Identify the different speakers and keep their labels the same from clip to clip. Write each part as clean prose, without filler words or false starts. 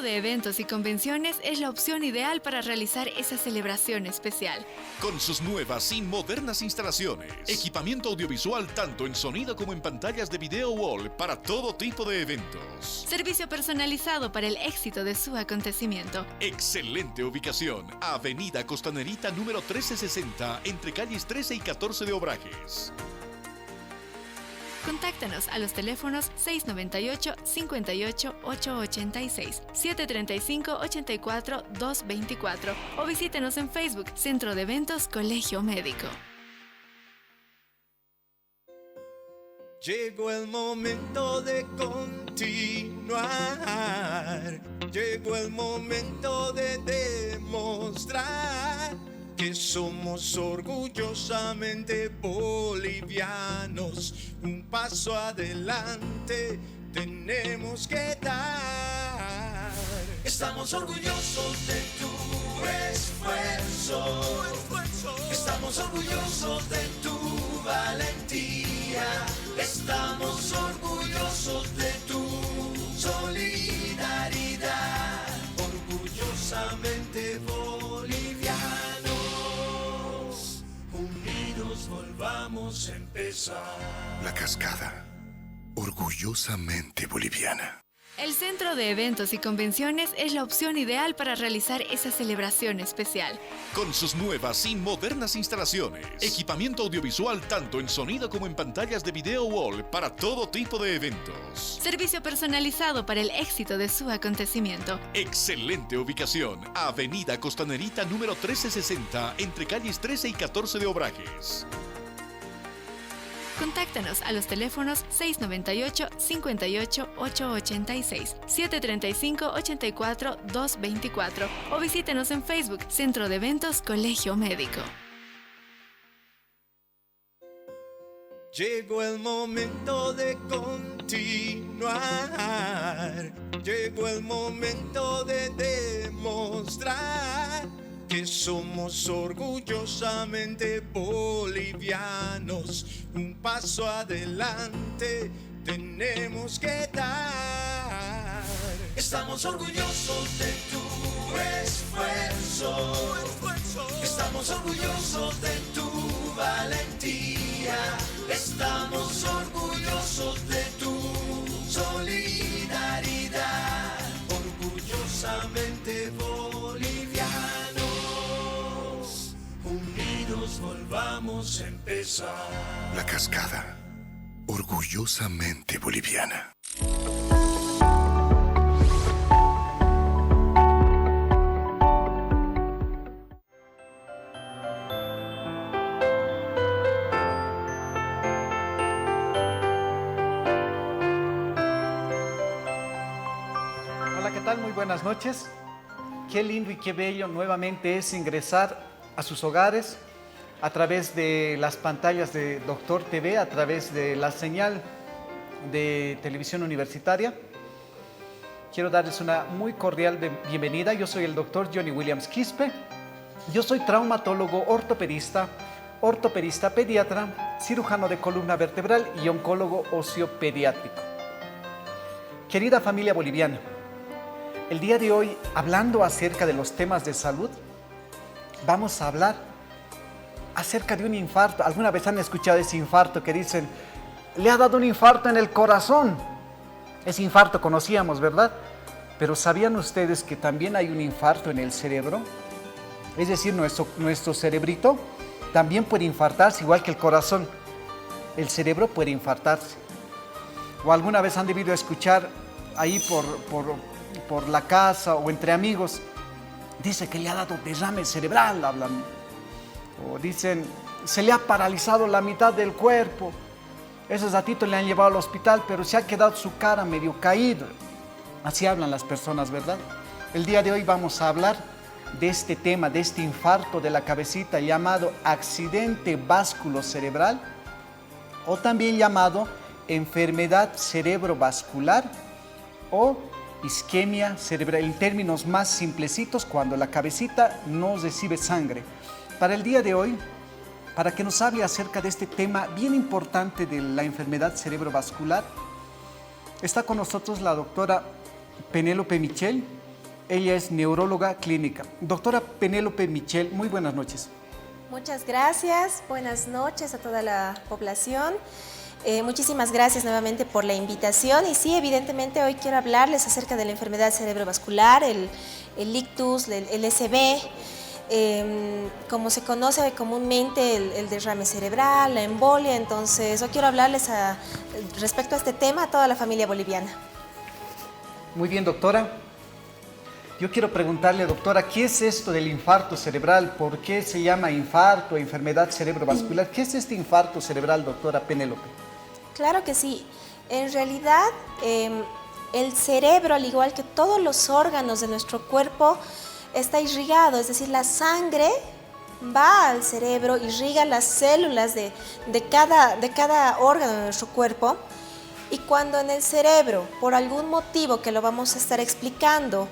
Speaker 1: de Eventos y Convenciones es la opción ideal para realizar esa celebración especial.
Speaker 2: Con sus nuevas y modernas instalaciones, equipamiento audiovisual tanto en sonido como en pantallas de video wall para todo tipo de eventos.
Speaker 1: Servicio personalizado para el éxito de su acontecimiento.
Speaker 2: Excelente ubicación, Avenida Costanerita número 1360, entre calles 13 y 14 de Obrajes.
Speaker 1: Contáctanos a los teléfonos 698-58-886, 735-84-224 o visítenos en Facebook Centro de Eventos Colegio Médico.
Speaker 3: Llegó el momento de continuar, llegó el momento de demostrar que somos orgullosamente bolivianos. Un paso adelante tenemos que dar. Estamos orgullosos de tu esfuerzo. Estamos orgullosos de tu valentía. Estamos orgullosos de tu solidaridad. Orgullosamente bolivianos, unidos volvamos a empezar.
Speaker 4: La Cascada, orgullosamente boliviana.
Speaker 1: El Centro de Eventos y Convenciones es la opción ideal para realizar esa celebración especial.
Speaker 2: Con sus nuevas y modernas instalaciones, equipamiento audiovisual tanto en sonido como en pantallas de video wall para todo tipo de eventos.
Speaker 1: Servicio personalizado para el éxito de su acontecimiento.
Speaker 2: Excelente ubicación, Avenida Costanerita número 1360, entre calles 13 y 14 de Obrajes.
Speaker 1: Contáctanos a los teléfonos 698-58-886, 735-84-224 o visítenos en Facebook Centro de Eventos Colegio Médico.
Speaker 3: Llegó el momento de continuar, llegó el momento de demostrar que somos orgullosamente bolivianos. Un paso adelante tenemos que dar. Estamos orgullosos de tu esfuerzo. Estamos orgullosos de tu valentía. Estamos orgullosos de tu solidaridad. Orgullosamente bolivianos, unidos volvamos a empezar.
Speaker 4: La Cascada, orgullosamente boliviana.
Speaker 5: Hola, ¿qué tal? Muy buenas noches. Qué lindo y qué bello nuevamente es ingresar a sus hogares a través de las pantallas de Doctor TV, a través de la señal de televisión universitaria. Quiero darles una muy cordial bienvenida. Yo soy el doctor Johnny Williams Quispe. Yo soy traumatólogo ortopedista, ortopedista pediatra, cirujano de columna vertebral y oncólogo osteopediátrico. Querida familia boliviana, el día de hoy, hablando acerca de los temas de salud, vamos a hablar acerca de un infarto. ¿Alguna vez han escuchado ese infarto que dicen, le ha dado un infarto en el corazón? Ese infarto conocíamos, ¿verdad? Pero ¿sabían ustedes que también hay un infarto en el cerebro? Es decir, nuestro cerebrito también puede infartarse, igual que el corazón. El cerebro puede infartarse. ¿O alguna vez han debido escuchar ahí por la casa o entre amigos, dice que le ha dado derrame cerebral, hablan? O dicen, se le ha paralizado la mitad del cuerpo. Esos ratitos le han llevado al hospital, pero se ha quedado su cara medio caída. Así hablan las personas, ¿verdad? El día de hoy vamos a hablar de este tema, de este infarto de la cabecita llamado accidente vasculocerebral o también llamado enfermedad cerebrovascular o isquemia cerebral, en términos más simplecitos, cuando la cabecita no recibe sangre. Para el día de hoy, para que nos hable acerca de este tema bien importante de la enfermedad cerebrovascular, está con nosotros la doctora Penélope Michel. Ella es neuróloga clínica. Doctora Penélope Michel, muy buenas noches.
Speaker 6: Muchas gracias, buenas noches a toda la población. Muchísimas gracias nuevamente por la invitación y sí, evidentemente hoy quiero hablarles acerca de la enfermedad cerebrovascular, el ictus, el SB, como se conoce comúnmente el derrame cerebral, la embolia. Entonces hoy quiero hablarles respecto a este tema a toda la familia boliviana.
Speaker 5: Muy bien, doctora. Yo quiero preguntarle, doctora, ¿qué es esto del infarto cerebral? ¿Por qué se llama infarto, enfermedad cerebrovascular? ¿Qué es este infarto cerebral, doctora Penélope?
Speaker 6: Claro que sí. En realidad, el cerebro, al igual que todos los órganos de nuestro cuerpo, está irrigado, es decir, la sangre va al cerebro, irriga las células de cada órgano de nuestro cuerpo. Y cuando en el cerebro, por algún motivo que lo vamos a estar explicando,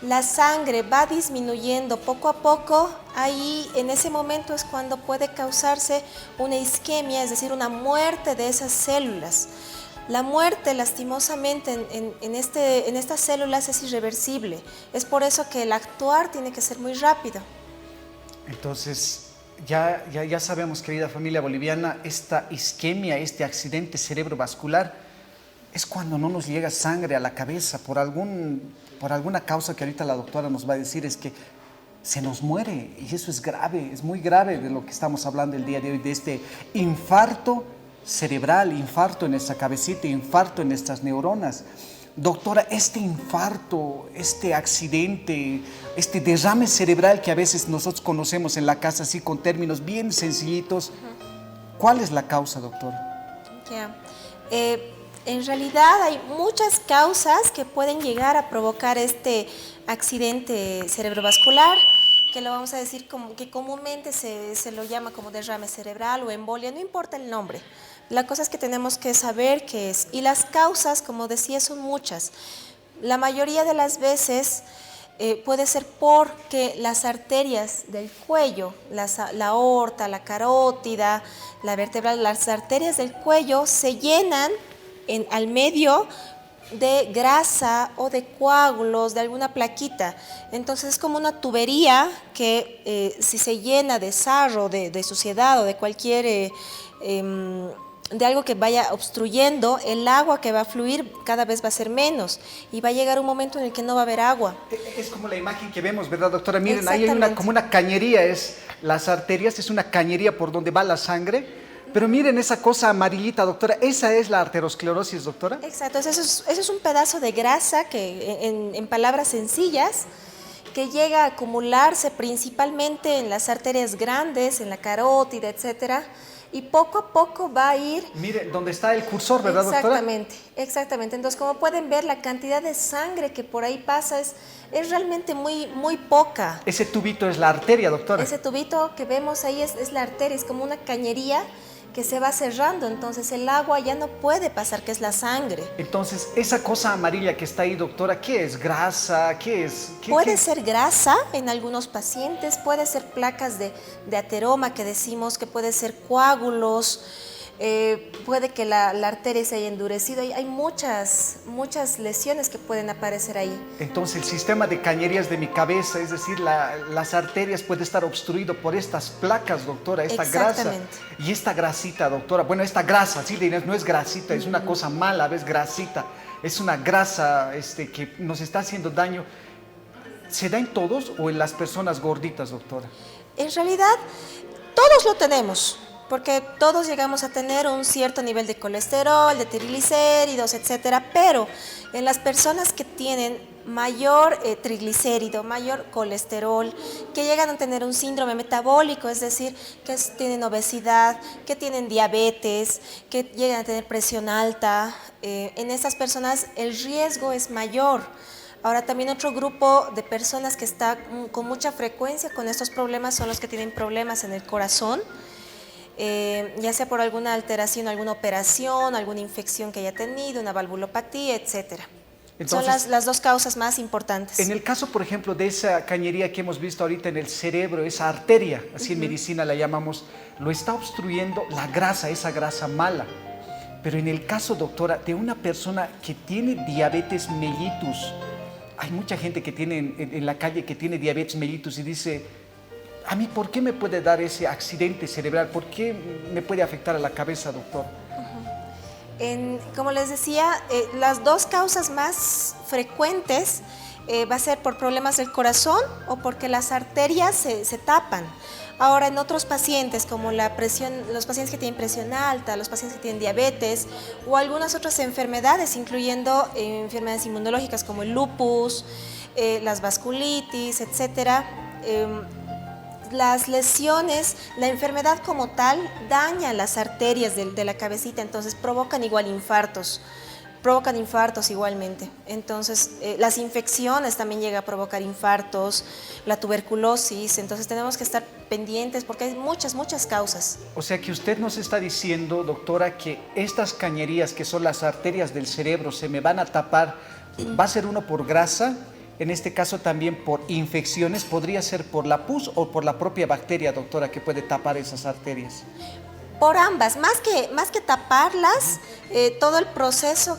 Speaker 6: la sangre va disminuyendo poco a poco, ahí en ese momento es cuando puede causarse una isquemia, es decir, una muerte de esas células. La muerte, lastimosamente, en estas células es irreversible. Es por eso que el actuar tiene que ser muy rápido.
Speaker 5: Entonces, ya sabemos, querida familia boliviana, esta isquemia, este accidente cerebrovascular, es cuando no nos llega sangre a la cabeza por alguna causa que ahorita la doctora nos va a decir, es que se nos muere, y eso es grave, es muy grave de lo que estamos hablando el día de hoy, de este infarto cerebral, infarto en esta cabecita, infarto en nuestras neuronas. Doctora, este infarto, este accidente, este derrame cerebral que a veces nosotros conocemos en la casa así con términos bien sencillitos, ¿cuál es la causa, doctora?
Speaker 6: Ya. En realidad hay muchas causas que pueden llegar a provocar este accidente cerebrovascular, que lo vamos a decir como que comúnmente se lo llama como derrame cerebral o embolia, no importa el nombre. La cosa es que tenemos que saber qué es. Y las causas, como decía, son muchas. La mayoría de las veces puede ser porque las arterias del cuello, la aorta, la carótida, la vertebral, las arterias del cuello se llenan al medio de grasa o de coágulos, de alguna plaquita. Entonces es como una tubería que si se llena de sarro, de suciedad o de cualquier, de algo que vaya obstruyendo, el agua que va a fluir cada vez va a ser menos y va a llegar un momento en el que no va a haber agua.
Speaker 5: Es como la imagen que vemos, ¿verdad, doctora? Miren, ahí hay como una cañería, las arterias, es una cañería por donde va la sangre. Pero miren esa cosa amarillita, doctora, ¿esa es la arteriosclerosis, doctora?
Speaker 6: Exacto, eso es un pedazo de grasa que, en palabras sencillas, que llega a acumularse principalmente en las arterias grandes, en la carótida, etcétera, y poco a poco va a ir...
Speaker 5: Miren, donde está el cursor, ¿verdad, doctora?
Speaker 6: Exactamente, exactamente. Entonces, como pueden ver, la cantidad de sangre que por ahí pasa es realmente muy poca.
Speaker 5: Ese tubito es la arteria, doctora.
Speaker 6: Ese tubito que vemos ahí es la arteria, es como una cañería que se va cerrando, entonces el agua ya no puede pasar, que es la sangre.
Speaker 5: Entonces, esa cosa amarilla que está ahí, doctora, ¿qué es? ¿Grasa? ¿Qué es?
Speaker 6: Puede ser grasa en algunos pacientes, puede ser placas de ateroma que decimos, que puede ser coágulos, puede que la arteria se haya endurecido. Hay muchas lesiones que pueden aparecer ahí.
Speaker 5: Entonces el sistema de cañerías de mi cabeza, es decir, las arterias puede estar obstruido por estas placas, doctora, esta grasa. Y esta grasita, doctora, bueno, esta grasa, sí, no es grasita, es una cosa mala, es grasita, es una grasa que nos está haciendo daño. ¿Se da en todos o en las personas gorditas, doctora?
Speaker 6: En realidad, todos lo tenemos, porque todos llegamos a tener un cierto nivel de colesterol, de triglicéridos, etcétera, pero en las personas que tienen mayor triglicérido, mayor colesterol, que llegan a tener un síndrome metabólico, es decir, que tienen obesidad, que tienen diabetes, que llegan a tener presión alta, en estas personas el riesgo es mayor. Ahora, también otro grupo de personas que está con mucha frecuencia con estos problemas son los que tienen problemas en el corazón, ya sea por alguna alteración, alguna operación, alguna infección que haya tenido, una valvulopatía, etcétera. Entonces, son las dos causas más importantes.
Speaker 5: En el caso, por ejemplo, de esa cañería que hemos visto ahorita en el cerebro, esa arteria, así en medicina la llamamos, lo está obstruyendo la grasa, esa grasa mala. Pero en el caso, doctora, de una persona que tiene diabetes mellitus, hay mucha gente que tiene en la calle que tiene diabetes mellitus y dice, a mí, ¿por qué me puede dar ese accidente cerebral? ¿Por qué me puede afectar a la cabeza, doctor?
Speaker 6: Como les decía, las dos causas más frecuentes va a ser por problemas del corazón o porque las arterias se tapan. Ahora, en otros pacientes, como la presión, los pacientes que tienen presión alta, los pacientes que tienen diabetes o algunas otras enfermedades, incluyendo enfermedades inmunológicas como el lupus, las vasculitis, etcétera, las lesiones, la enfermedad como tal daña las arterias de la cabecita, entonces provocan infartos igualmente. Entonces, las infecciones también llegan a provocar infartos, la tuberculosis, entonces tenemos que estar pendientes porque hay muchas causas.
Speaker 5: O sea que usted nos está diciendo, doctora, que estas cañerías que son las arterias del cerebro se me van a tapar, va a ser uno por grasa, en este caso también por infecciones, podría ser por la pus o por la propia bacteria, doctora, que puede tapar esas arterias.
Speaker 6: Por ambas, más que taparlas, todo el proceso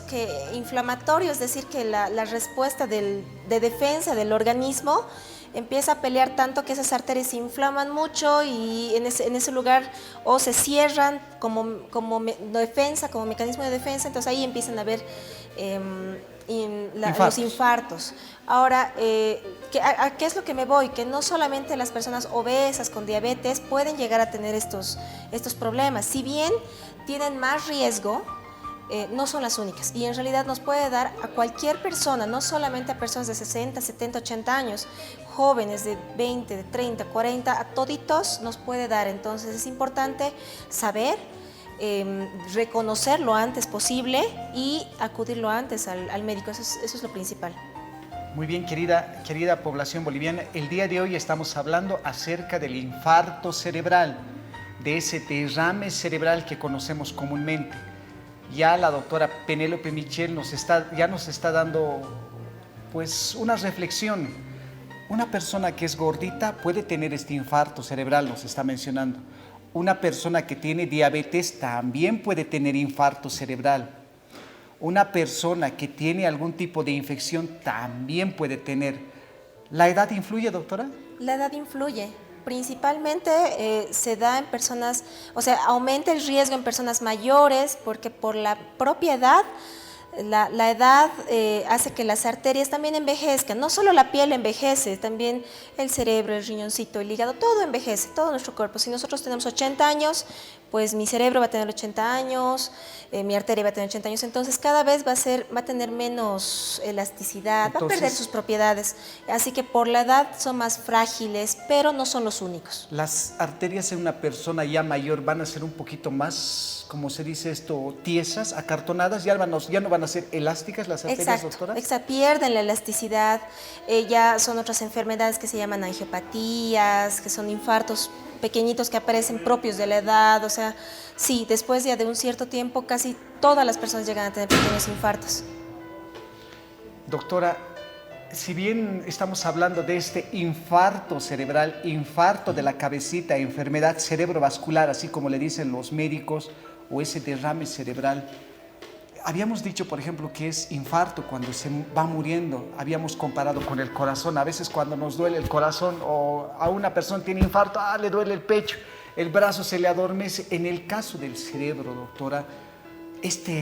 Speaker 6: inflamatorio, es decir, que la respuesta de defensa del organismo empieza a pelear tanto que esas arterias se inflaman mucho y en ese lugar o se cierran como mecanismo de defensa, entonces ahí empiezan a haber los infartos. Ahora, ¿a qué es lo que me voy? Que no solamente las personas obesas con diabetes pueden llegar a tener estos problemas. Si bien tienen más riesgo, no son las únicas. Y en realidad nos puede dar a cualquier persona, no solamente a personas de 60, 70, 80 años, jóvenes de 20, de 30, 40, a toditos nos puede dar. Entonces es importante saber, reconocer lo antes posible y acudir lo antes al médico. Eso es lo principal.
Speaker 5: Muy bien, querida población boliviana, el día de hoy estamos hablando acerca del infarto cerebral, de ese derrame cerebral que conocemos comúnmente. Ya la doctora Penélope Michel ya nos está dando pues una reflexión. Una persona que es gordita puede tener este infarto cerebral, nos está mencionando. Una persona que tiene diabetes también puede tener infarto cerebral. Una persona que tiene algún tipo de infección también puede tener. ¿La edad influye, doctora? La edad influye.
Speaker 6: Principalmente se da en personas, o sea, aumenta el riesgo en personas mayores porque por la propia edad, la edad hace que las arterias también envejezcan. No solo la piel envejece, también el cerebro, el riñoncito, el hígado, todo envejece, todo nuestro cuerpo. Si nosotros tenemos 80 años, pues mi cerebro va a tener 80 años, mi arteria va a tener 80 años, entonces cada vez va a tener menos elasticidad, va a perder sus propiedades. Así que por la edad son más frágiles, pero no son los únicos.
Speaker 5: Las arterias en una persona ya mayor van a ser un poquito más, como se dice esto, tiesas, acartonadas, ya no van a ser elásticas las arterias, doctora.
Speaker 6: Exacto, pierden la elasticidad, ya son otras enfermedades que se llaman angiopatías, que son infartos pequeñitos que aparecen propios de la edad, o sea, sí, después ya de un cierto tiempo casi todas las personas llegan a tener pequeños infartos.
Speaker 5: Doctora, si bien estamos hablando de este infarto cerebral, infarto de la cabecita, enfermedad cerebrovascular, así como le dicen los médicos, o ese derrame cerebral, habíamos dicho, por ejemplo, que es infarto cuando se va muriendo. Habíamos comparado con el corazón. A veces cuando nos duele el corazón o a una persona tiene infarto, le duele el pecho, el brazo se le adormece. En el caso del cerebro, doctora, esta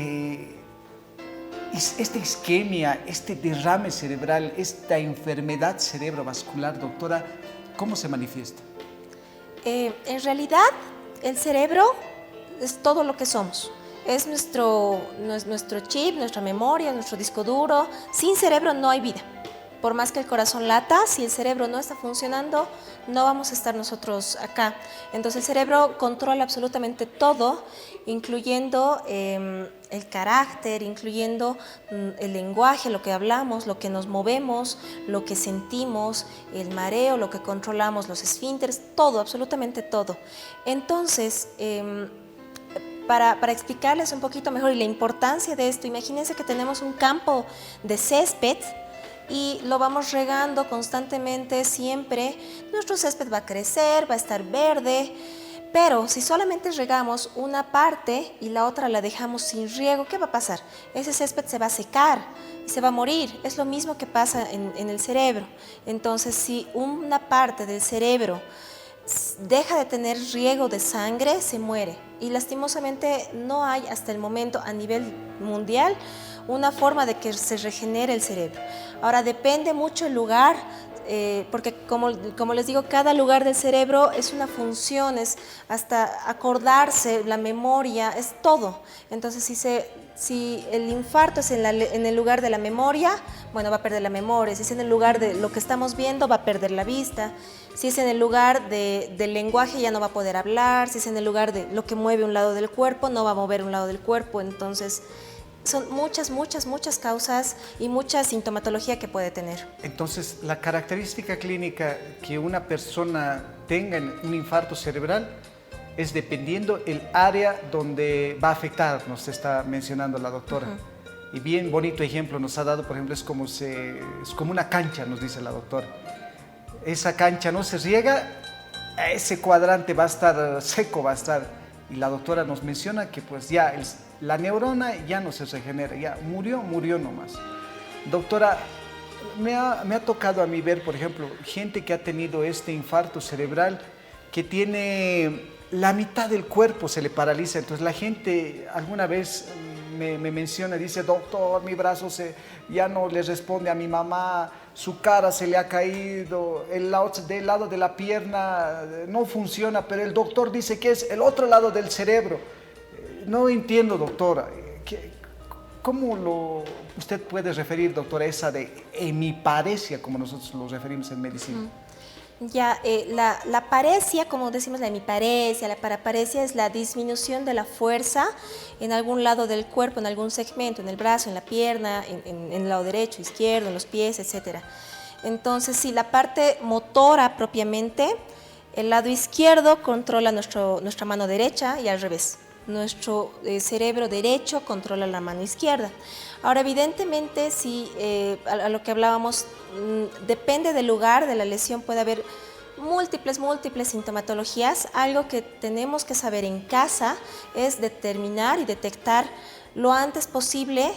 Speaker 5: isquemia, este derrame cerebral, esta enfermedad cerebrovascular, doctora, ¿cómo se manifiesta?
Speaker 6: En realidad, el cerebro es todo lo que somos. Es nuestro chip, nuestra memoria, nuestro disco duro. Sin cerebro no hay vida. Por más que el corazón lata, si el cerebro no está funcionando, no vamos a estar nosotros acá. Entonces el cerebro controla absolutamente todo, incluyendo el carácter, incluyendo el lenguaje, lo que hablamos, lo que nos movemos, lo que sentimos, el mareo, lo que controlamos, los esfínteres, todo, absolutamente todo. Entonces, para explicarles un poquito mejor y la importancia de esto, imagínense que tenemos un campo de césped y lo vamos regando constantemente siempre. Nuestro césped va a crecer, va a estar verde, Pero si solamente regamos una parte y la otra la dejamos sin riego, ¿qué va a pasar? Ese césped se va a secar y se va a morir. Es lo mismo que pasa en el cerebro. Entonces, si una parte del cerebro deja de tener riego de sangre, se muere. Y lastimosamente no hay hasta el momento a nivel mundial una forma de que se regenere el cerebro. Ahora depende mucho el lugar, porque como les digo, cada lugar del cerebro es una función, es hasta acordarse, la memoria, es todo. Entonces si el infarto es en el lugar de la memoria, bueno, va a perder la memoria. Si es en el lugar de lo que estamos viendo, va a perder la vista. Si es en el lugar del lenguaje, ya no va a poder hablar. Si es en el lugar de lo que mueve un lado del cuerpo, no va a mover un lado del cuerpo. Entonces, son muchas causas y mucha sintomatología que puede tener.
Speaker 5: Entonces, la característica clínica que una persona tenga en un infarto cerebral es dependiendo el área donde va a afectar, nos está mencionando la doctora. Y bien bonito ejemplo nos ha dado, por ejemplo, es como una cancha, nos dice la doctora. Esa cancha no se riega, ese cuadrante va a estar seco, va a estar. Y la doctora nos menciona que pues ya la neurona ya no se regenera, ya murió nomás. Doctora, me ha tocado a mí ver, por ejemplo, gente que ha tenido este infarto cerebral que tiene la mitad del cuerpo se le paraliza. Entonces la gente alguna vez me menciona, dice, doctor, mi brazo ya no le responde a mi mamá, su cara se le ha caído, del lado de la pierna no funciona, pero el doctor dice que es el otro lado del cerebro. No entiendo, doctora. ¿Cómo usted puede referir, doctora, esa de hemiparesia, como nosotros lo referimos en medicina?
Speaker 6: Ya, la paresia, como decimos la hemiparesia, la paraparesia es la disminución de la fuerza en algún lado del cuerpo, en algún segmento, en el brazo, en la pierna, en el lado derecho, izquierdo, en los pies, etc. Entonces, sí, la parte motora propiamente, el lado izquierdo controla nuestra mano derecha y al revés. Nuestro cerebro derecho controla la mano izquierda. Ahora, evidentemente, si a lo que hablábamos, depende del lugar de la lesión, puede haber múltiples sintomatologías. Algo que tenemos que saber en casa es determinar y detectar lo antes posible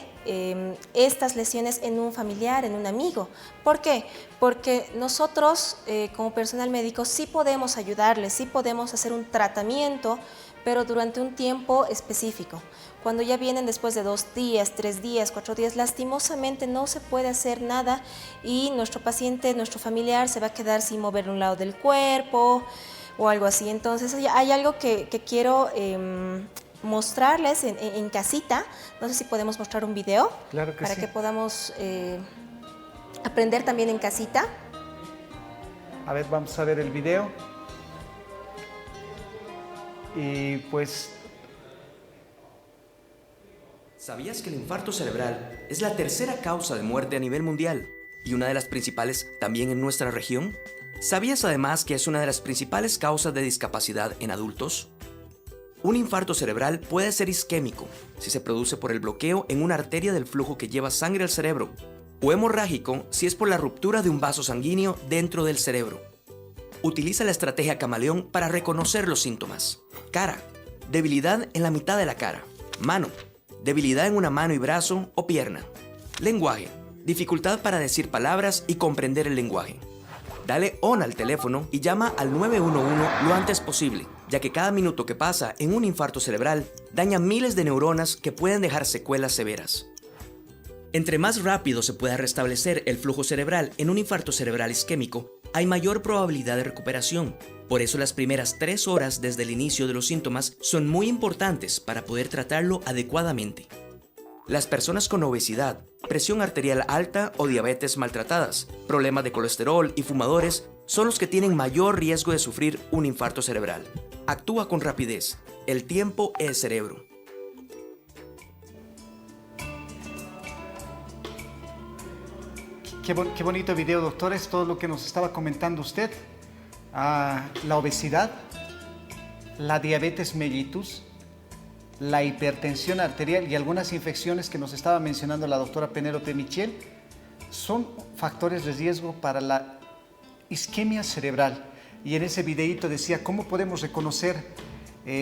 Speaker 6: estas lesiones en un familiar, en un amigo. ¿Por qué? Porque nosotros como personal médico sí podemos ayudarles, sí podemos hacer un tratamiento, pero durante un tiempo específico. Cuando ya vienen después de 2 días, 3 días, 4 días, lastimosamente no se puede hacer nada y nuestro paciente, nuestro familiar se va a quedar sin mover un lado del cuerpo o algo así. Entonces hay algo que quiero mostrarles en casita. No sé si podemos mostrar un video.
Speaker 5: Claro que
Speaker 6: para
Speaker 5: sí.
Speaker 6: que podamos aprender también en casita.
Speaker 5: A ver, vamos a ver el video. Y pues...
Speaker 7: ¿Sabías que el infarto cerebral es la tercera causa de muerte a nivel mundial y una de las principales también en nuestra región? ¿Sabías además que es una de las principales causas de discapacidad en adultos? Un infarto cerebral puede ser isquémico si se produce por el bloqueo en una arteria del flujo que lleva sangre al cerebro, o hemorrágico si es por la ruptura de un vaso sanguíneo dentro del cerebro. Utiliza la estrategia camaleón para reconocer los síntomas. Cara, debilidad en la mitad de la cara. Mano, debilidad en una mano y brazo o pierna. Lenguaje, dificultad para decir palabras y comprender el lenguaje. Dale on al teléfono y llama al 911 lo antes posible, ya que cada minuto que pasa en un infarto cerebral daña miles de neuronas que pueden dejar secuelas severas. Entre más rápido se pueda restablecer el flujo cerebral en un infarto cerebral isquémico, hay mayor probabilidad de recuperación. Por eso las primeras 3 horas desde el inicio de los síntomas son muy importantes para poder tratarlo adecuadamente. Las personas con obesidad, presión arterial alta o diabetes maltratadas, problemas de colesterol y fumadores son los que tienen mayor riesgo de sufrir un infarto cerebral. Actúa con rapidez. El tiempo es cerebro.
Speaker 5: Qué bonito video, doctor. Es todo lo que nos estaba comentando usted. La obesidad, la diabetes mellitus, la hipertensión arterial y algunas infecciones que nos estaba mencionando la doctora Penélope Michel son factores de riesgo para la isquemia cerebral. y en ese videíto decía cómo podemos reconocer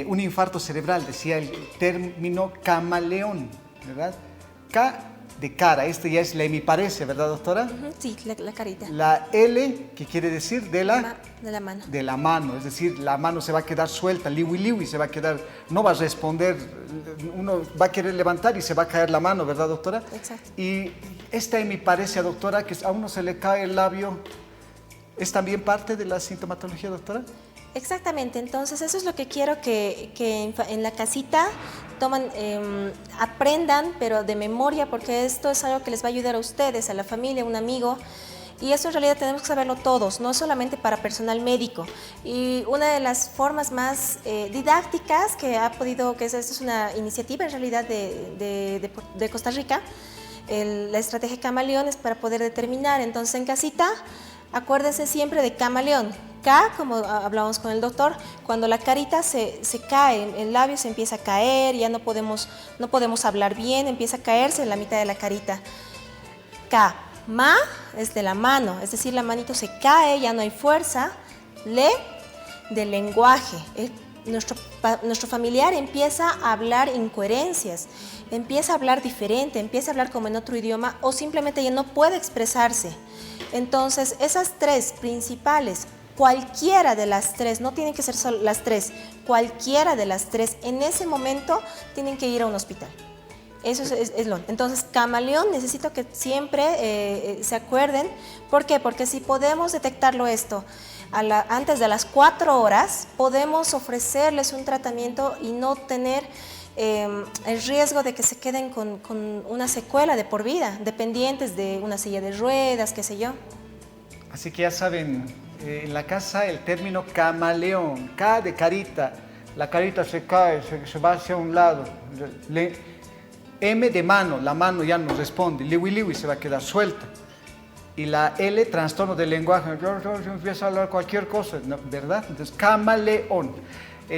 Speaker 5: un infarto cerebral, decía el término camaleón, ¿verdad? K de cara, este ya es la hemiparesia, ¿verdad, doctora?
Speaker 6: Sí, la carita.
Speaker 5: La L, que quiere decir de la
Speaker 6: mano.
Speaker 5: De la mano, es decir, la mano se va a quedar suelta, liwi se va a quedar, no va a responder, uno va a querer levantar y se va a caer la mano, ¿verdad, doctora?
Speaker 6: Exacto.
Speaker 5: Y esta hemiparesia, doctora, que a uno se le cae el labio, ¿es también parte de la sintomatología, doctora?
Speaker 6: Exactamente, entonces eso es lo que quiero que en la casita aprendan, pero de memoria, porque esto es algo que les va a ayudar a ustedes, a la familia, a un amigo. Y eso en realidad tenemos que saberlo todos, no solamente para personal médico. Y una de las formas más didácticas que ha podido, esto es una iniciativa en realidad de Costa Rica, la estrategia camaleón es para poder determinar. Entonces en casita, acuérdense siempre de camaleón. K, como hablábamos con el doctor, cuando la carita se cae, el labio se empieza a caer, ya no podemos hablar bien, empieza a caerse en la mitad de la carita. K, ma es de la mano, es decir, la manito se cae, ya no hay fuerza. Le, del lenguaje. Nuestro familiar empieza a hablar incoherencias, empieza a hablar diferente, empieza a hablar como en otro idioma o simplemente ya no puede expresarse. Entonces, esas tres principales, cualquiera de las tres, no tienen que ser solo las tres, cualquiera de las tres, en ese momento tienen que ir a un hospital. Eso es lo. Entonces, camaleón, necesito que siempre se acuerden. ¿Por qué? Porque si podemos detectarlo esto antes de las 4 horas, podemos ofrecerles un tratamiento y no tener el riesgo de que se queden con una secuela de por vida, dependientes de una silla de ruedas, qué sé yo.
Speaker 5: Así que ya saben, en la casa el término camaleón, K de carita, la carita se cae, se va hacia un lado. M de mano, la mano ya no responde, liwi se va a quedar suelta. Y la L, trastorno del lenguaje, yo empiezo a hablar cualquier cosa, ¿no? ¿Verdad? Entonces, camaleón.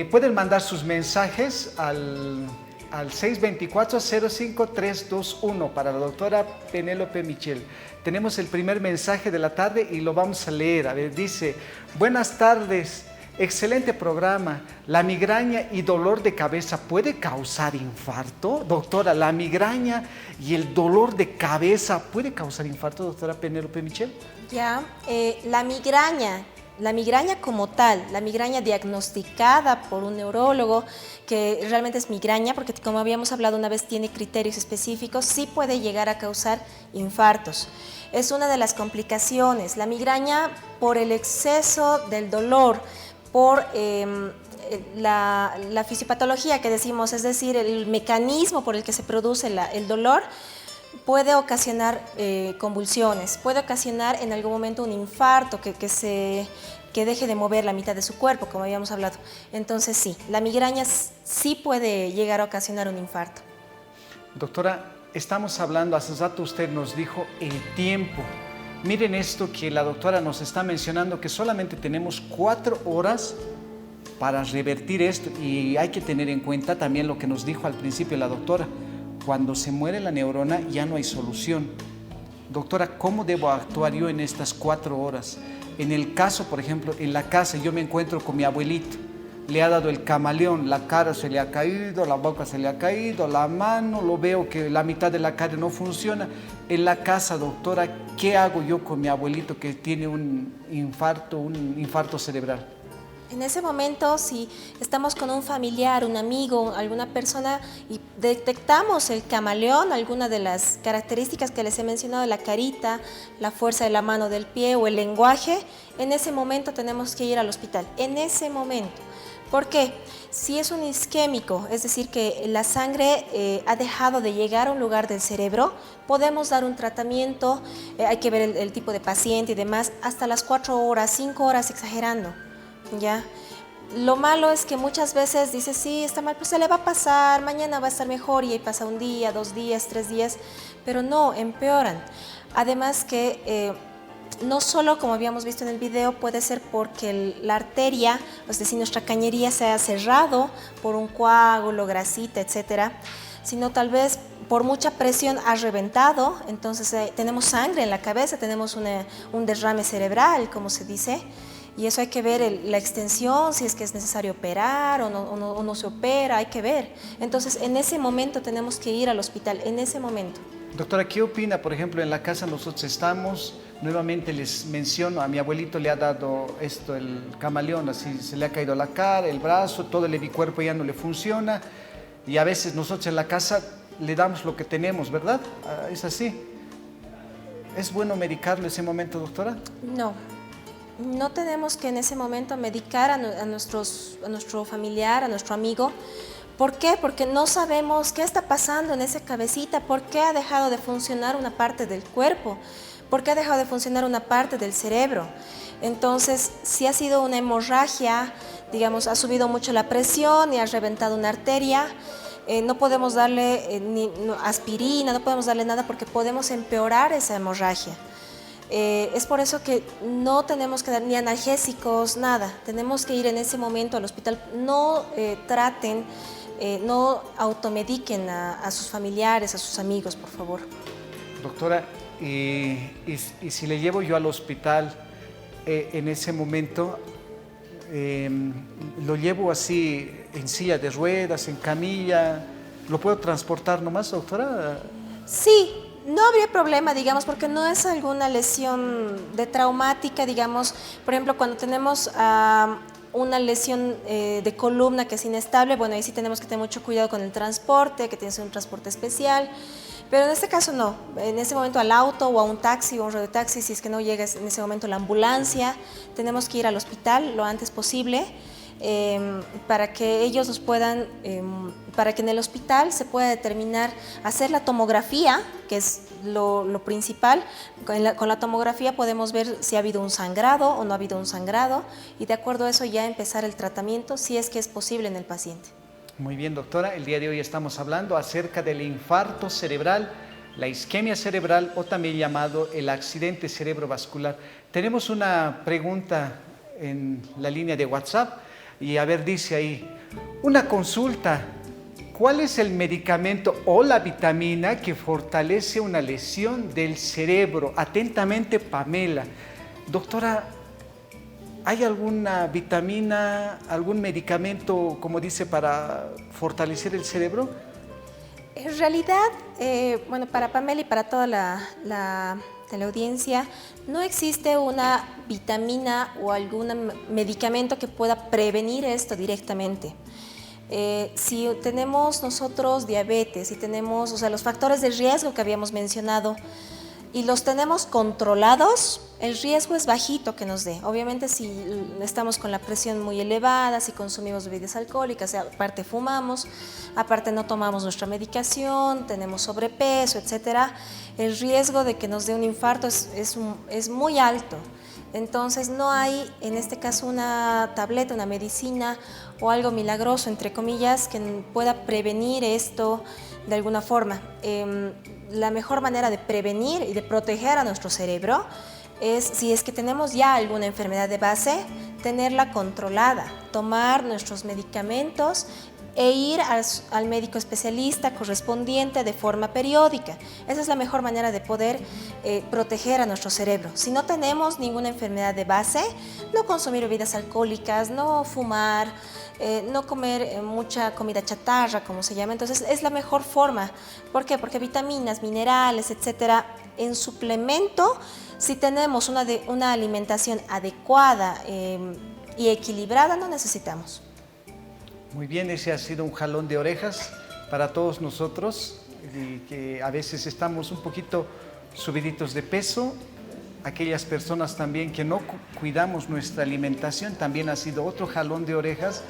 Speaker 5: Pueden mandar sus mensajes al 624-05321 para la doctora Penélope Michel. Tenemos el primer mensaje de la tarde y lo vamos a leer. A ver, dice, buenas tardes, excelente programa. ¿La migraña y dolor de cabeza puede causar infarto? Doctora, ¿la migraña y el dolor de cabeza puede causar infarto, doctora Penélope Michel?
Speaker 6: Ya, la migraña como tal, la migraña diagnosticada por un neurólogo, que realmente es migraña, porque como habíamos hablado una vez tiene criterios específicos, sí puede llegar a causar infartos. Es una de las complicaciones. La migraña por el exceso del dolor, por la fisiopatología que decimos, es decir, el mecanismo por el que se produce el dolor, puede ocasionar convulsiones, puede ocasionar en algún momento un infarto que deje de mover la mitad de su cuerpo, como habíamos hablado. Entonces sí, la migraña sí puede llegar a ocasionar un infarto.
Speaker 5: Doctora, estamos hablando, hace rato usted nos dijo el tiempo. Miren esto que la doctora nos está mencionando, que solamente tenemos 4 horas para revertir esto, y hay que tener en cuenta también lo que nos dijo al principio la doctora. Cuando se muere la neurona ya no hay solución. Doctora, ¿cómo debo actuar yo en estas 4 horas? En el caso, por ejemplo, en la casa yo me encuentro con mi abuelito, le ha dado el camaleón, la cara se le ha caído, la boca se le ha caído, la mano, lo veo que la mitad de la cara no funciona. En la casa, doctora, ¿qué hago yo con mi abuelito que tiene un infarto cerebral?
Speaker 6: En ese momento, si estamos con un familiar, un amigo, alguna persona y detectamos el camaleón, alguna de las características que les he mencionado, la carita, la fuerza de la mano, del pie o el lenguaje, en ese momento tenemos que ir al hospital, en ese momento. ¿Por qué? Si es un isquémico, es decir, que la sangre ha dejado de llegar a un lugar del cerebro, podemos dar un tratamiento, hay que ver el tipo de paciente y demás, hasta las 4 horas, 5 horas exagerando. ¿Ya? Lo malo es que muchas veces dice, sí, está mal, pues se le va a pasar, mañana va a estar mejor, y ahí pasa 1 día, 2 días, 3 días, pero no, empeoran. Además que no solo, como habíamos visto en el video, puede ser porque la arteria, es decir, nuestra cañería se ha cerrado por un coágulo, grasita, etcétera, sino tal vez por mucha presión ha reventado, entonces tenemos sangre en la cabeza, tenemos un derrame cerebral, como se dice. Y eso hay que ver la extensión, si es que es necesario operar o no se opera, hay que ver. Entonces, en ese momento tenemos que ir al hospital, en ese momento.
Speaker 5: Doctora, ¿qué opina? Por ejemplo, en la casa nosotros estamos, nuevamente les menciono, a mi abuelito le ha dado esto, el camaleón, así se le ha caído la cara, el brazo, todo el cuerpo ya no le funciona y a veces nosotros en la casa le damos lo que tenemos, ¿verdad? Es así. ¿Es bueno medicarlo en ese momento, doctora?
Speaker 6: No, no tenemos que en ese momento medicar a nuestro familiar, a nuestro amigo. ¿Por qué? Porque no sabemos qué está pasando en esa cabecita, por qué ha dejado de funcionar una parte del cuerpo, por qué ha dejado de funcionar una parte del cerebro. Entonces, si ha sido una hemorragia, digamos, ha subido mucho la presión y ha reventado una arteria, no podemos darle aspirina, no podemos darle nada porque podemos empeorar esa hemorragia. Es por eso que no tenemos que dar ni analgésicos, nada. Tenemos que ir en ese momento al hospital. No traten, no automediquen a sus familiares, a sus amigos, por favor.
Speaker 5: Doctora, y si le llevo yo al hospital en ese momento, lo llevo así en silla de ruedas, en camilla, ¿lo puedo transportar nomás, doctora?
Speaker 6: Sí, no habría problema, digamos, porque no es alguna lesión de traumática, digamos, por ejemplo, cuando tenemos una lesión de columna que es inestable, bueno, ahí sí tenemos que tener mucho cuidado con el transporte, que tiene que ser un transporte especial, pero en este caso no, en ese momento al auto o a un taxi o un radiotaxi, si es que no llega en ese momento la ambulancia, tenemos que ir al hospital lo antes posible. Para que ellos nos puedan, para que en el hospital se pueda determinar, hacer la tomografía, que es lo principal. Con la tomografía podemos ver si ha habido un sangrado o no ha habido un sangrado y de acuerdo a eso ya empezar el tratamiento si es que es posible en el paciente.
Speaker 5: Muy bien, doctora, el día de hoy estamos hablando acerca del infarto cerebral, la isquemia cerebral o también llamado el accidente cerebrovascular. Tenemos una pregunta en la línea de WhatsApp. Y a ver, dice ahí, una consulta, ¿cuál es el medicamento o la vitamina que fortalece una lesión del cerebro? Atentamente, Pamela. Doctora, ¿hay alguna vitamina, algún medicamento, como dice, para fortalecer el cerebro?
Speaker 6: En realidad, bueno, para Pamela y para toda la audiencia, no existe una vitamina o algún medicamento que pueda prevenir esto directamente. Si tenemos nosotros diabetes, si tenemos, o sea, los factores de riesgo que habíamos mencionado y los tenemos controlados, el riesgo es bajito que nos dé. Obviamente si estamos con la presión muy elevada, si consumimos bebidas alcohólicas, aparte fumamos, aparte no tomamos nuestra medicación, tenemos sobrepeso, etcétera, el riesgo de que nos dé un infarto es muy alto. Entonces no hay en este caso una tableta, una medicina o algo milagroso, entre comillas, que pueda prevenir esto de alguna forma. La mejor manera de prevenir y de proteger a nuestro cerebro es, si es que tenemos ya alguna enfermedad de base, tenerla controlada, tomar nuestros medicamentos e ir al médico especialista correspondiente de forma periódica. Esa es la mejor manera de poder proteger a nuestro cerebro. Si no tenemos ninguna enfermedad de base, no consumir bebidas alcohólicas, no fumar, no comer mucha comida chatarra, como se llama. Entonces es la mejor forma. ¿Por qué? Porque vitaminas, minerales, etcétera, en suplemento, si tenemos una alimentación adecuada y equilibrada, no necesitamos.
Speaker 5: Muy bien, ese ha sido un jalón de orejas para todos nosotros, y que a veces estamos un poquito subiditos de peso. Aquellas personas también que no cuidamos nuestra alimentación, también ha sido otro jalón de orejas.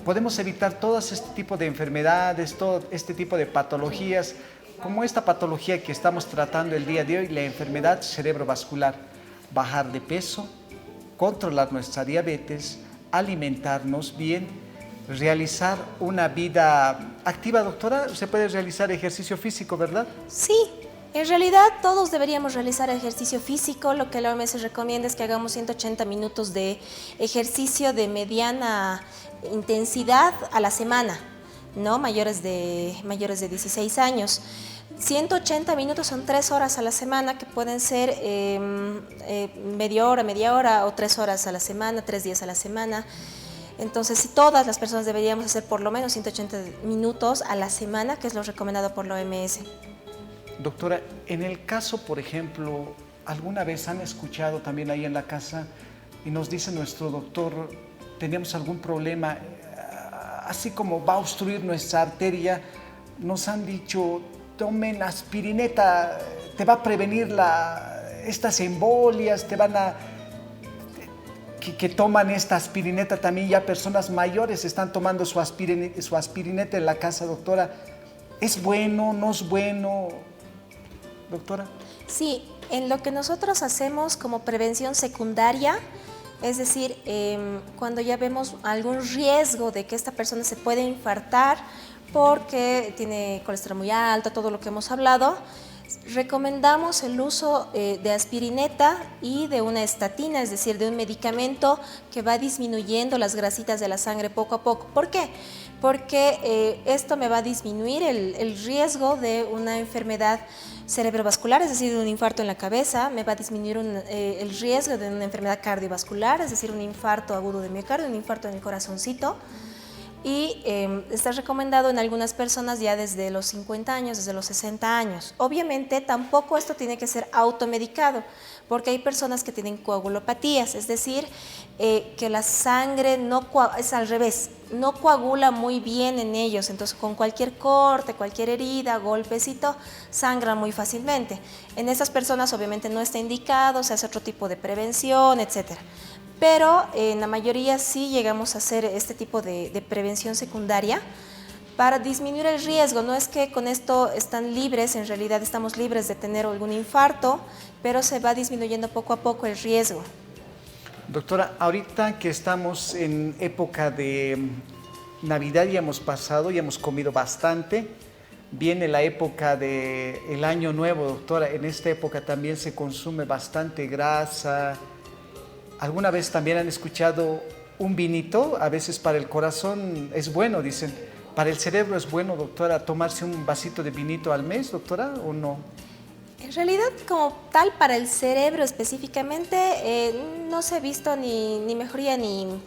Speaker 5: Podemos evitar todo este tipo de enfermedades, todo este tipo de patologías, como esta patología que estamos tratando el día de hoy, la enfermedad cerebrovascular. Bajar de peso, controlar nuestra diabetes, alimentarnos bien, realizar una vida activa, doctora. Se puede realizar ejercicio físico, ¿verdad?
Speaker 6: Sí, en realidad todos deberíamos realizar ejercicio físico. Lo que la OMS recomienda es que hagamos 180 minutos de ejercicio de mediana intensidad a la semana. ¿no? Mayores de 16 años. 180 minutos son 3 horas a la semana, que pueden ser media hora o 3 horas a la semana, 3 días a la semana. Entonces, si todas las personas deberíamos hacer por lo menos 180 minutos a la semana, que es lo recomendado por la OMS.
Speaker 5: Doctora, en el caso, por ejemplo, ¿alguna vez han escuchado también ahí en la casa y nos dice nuestro doctor, tenemos algún problema, así como va a obstruir nuestra arteria, nos han dicho, tomen aspirineta, te va a prevenir estas embolias, te van a... Que toman esta aspirineta también, ya personas mayores están tomando su aspirineta en la casa, doctora. ¿Es bueno, no es bueno, doctora?
Speaker 6: Sí, en lo que nosotros hacemos como prevención secundaria, es decir, cuando ya vemos algún riesgo de que esta persona se puede infartar porque tiene colesterol muy alto, todo lo que hemos hablado, recomendamos el uso de aspirineta y de una estatina, es decir, de un medicamento que va disminuyendo las grasitas de la sangre poco a poco. ¿Por qué? Porque esto me va a disminuir el riesgo de una enfermedad cerebrovascular, es decir, de un infarto en la cabeza, me va a disminuir el riesgo de una enfermedad cardiovascular, es decir, un infarto agudo de miocardio, un infarto en el corazoncito. Y está recomendado en algunas personas ya desde los 50 años, desde los 60 años. Obviamente tampoco esto tiene que ser automedicado, porque hay personas que tienen coagulopatías, es decir, que la sangre es al revés, no coagula muy bien en ellos, entonces con cualquier corte, cualquier herida, golpecito, sangran muy fácilmente. En esas personas obviamente no está indicado, se hace otro tipo de prevención, etcétera. Pero en la mayoría sí llegamos a hacer este tipo de prevención secundaria para disminuir el riesgo. No es que con esto están libres, en realidad estamos libres de tener algún infarto, pero se va disminuyendo poco a poco el riesgo.
Speaker 5: Doctora, ahorita que estamos en época de Navidad, ya hemos pasado, ya hemos comido bastante, viene la época del Año Nuevo, doctora. En esta época también se consume bastante grasa. ¿Alguna vez también han escuchado un vinito? A veces para el corazón es bueno, dicen. ¿Para el cerebro es bueno, doctora, tomarse un vasito de vinito al mes, doctora, o no?
Speaker 6: En realidad, como tal, para el cerebro específicamente, no se ha visto ni mejoría ni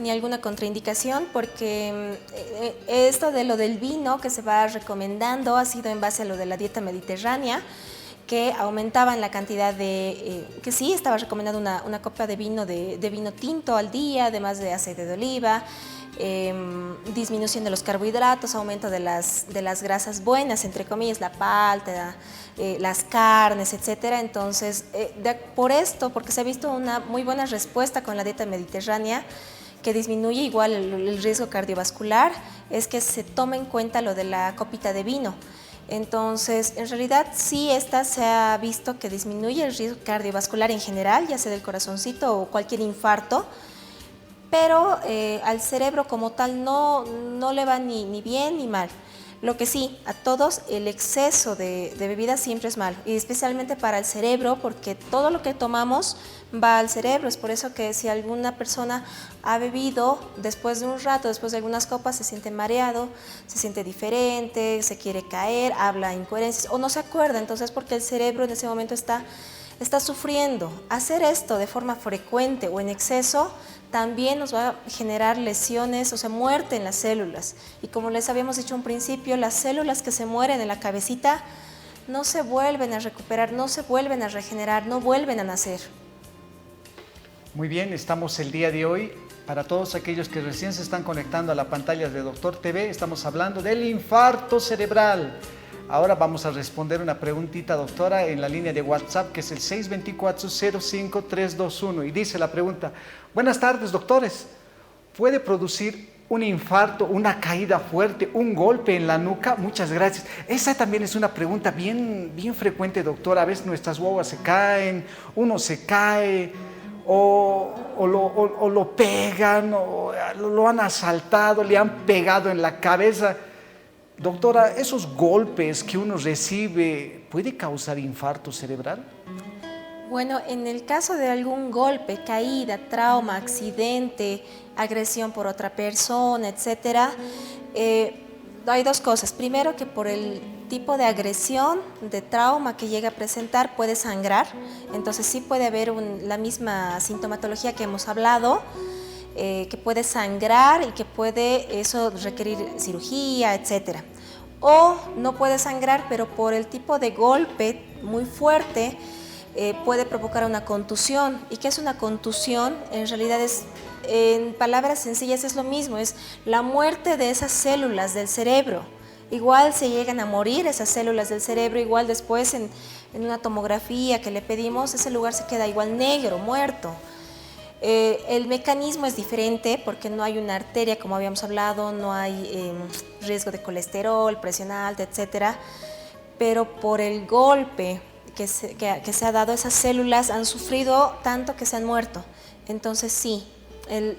Speaker 6: alguna contraindicación, porque esto de lo del vino que se va recomendando ha sido en base a lo de la dieta mediterránea, que aumentaban la cantidad que sí, estaba recomendando una copa de vino tinto al día, además de aceite de oliva, disminución de los carbohidratos, aumento de las grasas buenas, entre comillas, la palta, las carnes, etcétera. Entonces, por esto, porque se ha visto una muy buena respuesta con la dieta mediterránea, que disminuye igual el riesgo cardiovascular, es que se tome en cuenta lo de la copita de vino. Entonces, en realidad sí, esta se ha visto que disminuye el riesgo cardiovascular en general, ya sea del corazoncito o cualquier infarto, pero al cerebro como tal no le va ni bien ni mal. Lo que sí, a todos el exceso de bebida siempre es malo, y especialmente para el cerebro, porque todo lo que tomamos va al cerebro. Es por eso que si alguna persona ha bebido, después de un rato, después de algunas copas, se siente mareado, se siente diferente, se quiere caer, habla incoherencias o no se acuerda, entonces porque el cerebro en ese momento está sufriendo. Hacer esto de forma frecuente o en exceso también nos va a generar lesiones, o sea, muerte en las células. Y como les habíamos dicho en un principio, las células que se mueren en la cabecita no se vuelven a recuperar, no se vuelven a regenerar, no vuelven a nacer.
Speaker 5: Muy bien, estamos el día de hoy. Para todos aquellos que recién se están conectando a la pantalla de Doctor TV, estamos hablando del infarto cerebral. Ahora vamos a responder una preguntita, doctora, en la línea de WhatsApp, que es el 624-05321. Y dice la pregunta: buenas tardes, doctores. ¿Puede producir un infarto, una caída fuerte, un golpe en la nuca? Muchas gracias. Esa también es una pregunta bien frecuente, doctora. A veces nuestras guaguas se caen, uno se cae, o lo pegan, o lo han asaltado, le han pegado en la cabeza. Doctora, ¿esos golpes que uno recibe puede causar infarto cerebral?
Speaker 6: Bueno, en el caso de algún golpe, caída, trauma, accidente, agresión por otra persona, etcétera, hay dos cosas. Primero, que por el tipo de agresión, de trauma que llega a presentar, puede sangrar. Entonces sí puede haber la misma sintomatología que hemos hablado, que puede sangrar y que puede eso requerir cirugía, etc. O no puede sangrar, pero por el tipo de golpe muy fuerte, puede provocar una contusión. ¿Y qué es una contusión? En realidad es, en palabras sencillas, es lo mismo, es la muerte de esas células del cerebro. Igual se llegan a morir esas células del cerebro, igual después en una tomografía que le pedimos, ese lugar se queda igual negro, muerto. El mecanismo es diferente porque no hay una arteria, como habíamos hablado, no hay riesgo de colesterol, presión alta, etc. Pero por el golpe que se ha dado, esas células han sufrido tanto que se han muerto. Entonces sí,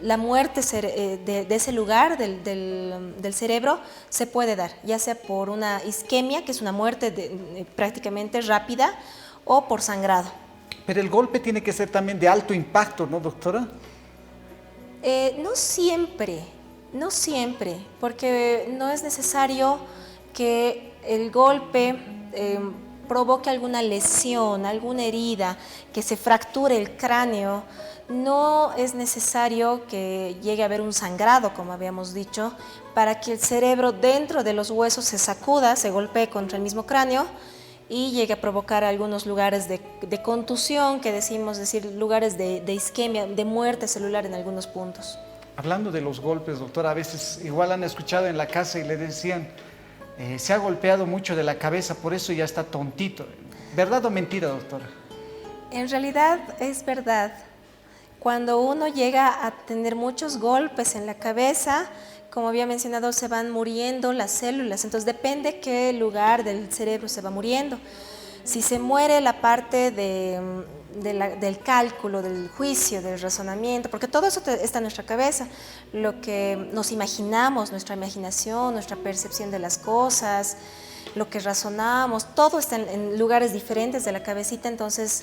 Speaker 6: la muerte de ese lugar del cerebro se puede dar, ya sea por una isquemia, que es una muerte prácticamente rápida, o por sangrado.
Speaker 5: Pero el golpe tiene que ser también de alto impacto, ¿no, doctora?
Speaker 6: No siempre, porque no es necesario que el golpe provoque alguna lesión, alguna herida, que se fracture el cráneo. No es necesario que llegue a haber un sangrado, como habíamos dicho, para que el cerebro dentro de los huesos se sacuda, se golpee contra el mismo cráneo y llegue a provocar algunos lugares de contusión, que decir lugares de isquemia, de muerte celular en algunos puntos.
Speaker 5: Hablando de los golpes, doctora, a veces igual han escuchado en la casa y le decían, se ha golpeado mucho de la cabeza, por eso ya está tontito. ¿Verdad o mentira, doctora?
Speaker 6: En realidad es verdad. Cuando uno llega a tener muchos golpes en la cabeza, como había mencionado, se van muriendo las células, entonces depende qué lugar del cerebro se va muriendo. Si se muere la parte del cálculo, del juicio, del razonamiento, porque todo eso está en nuestra cabeza, lo que nos imaginamos, nuestra imaginación, nuestra percepción de las cosas, lo que razonamos, todo está en lugares diferentes de la cabecita, entonces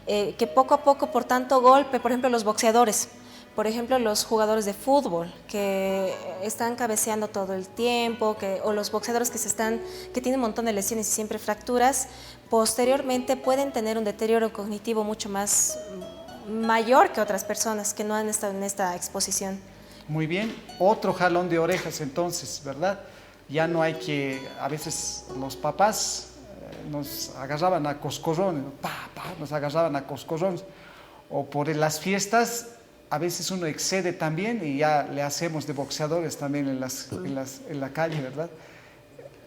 Speaker 6: que poco a poco, por tanto golpe, por ejemplo los boxeadores, por ejemplo los jugadores de fútbol que están cabeceando todo el tiempo, o los boxeadores que tienen un montón de lesiones y siempre fracturas, posteriormente pueden tener un deterioro cognitivo mucho más mayor que otras personas que no han estado en esta exposición.
Speaker 5: Muy bien, otro jalón de orejas entonces, ¿verdad? Ya no hay que, a veces los papás nos agarraban a coscorrones, nos agarraban a coscorrones, o por las fiestas a veces uno excede también y ya le hacemos de boxeadores también en la calle, ¿verdad?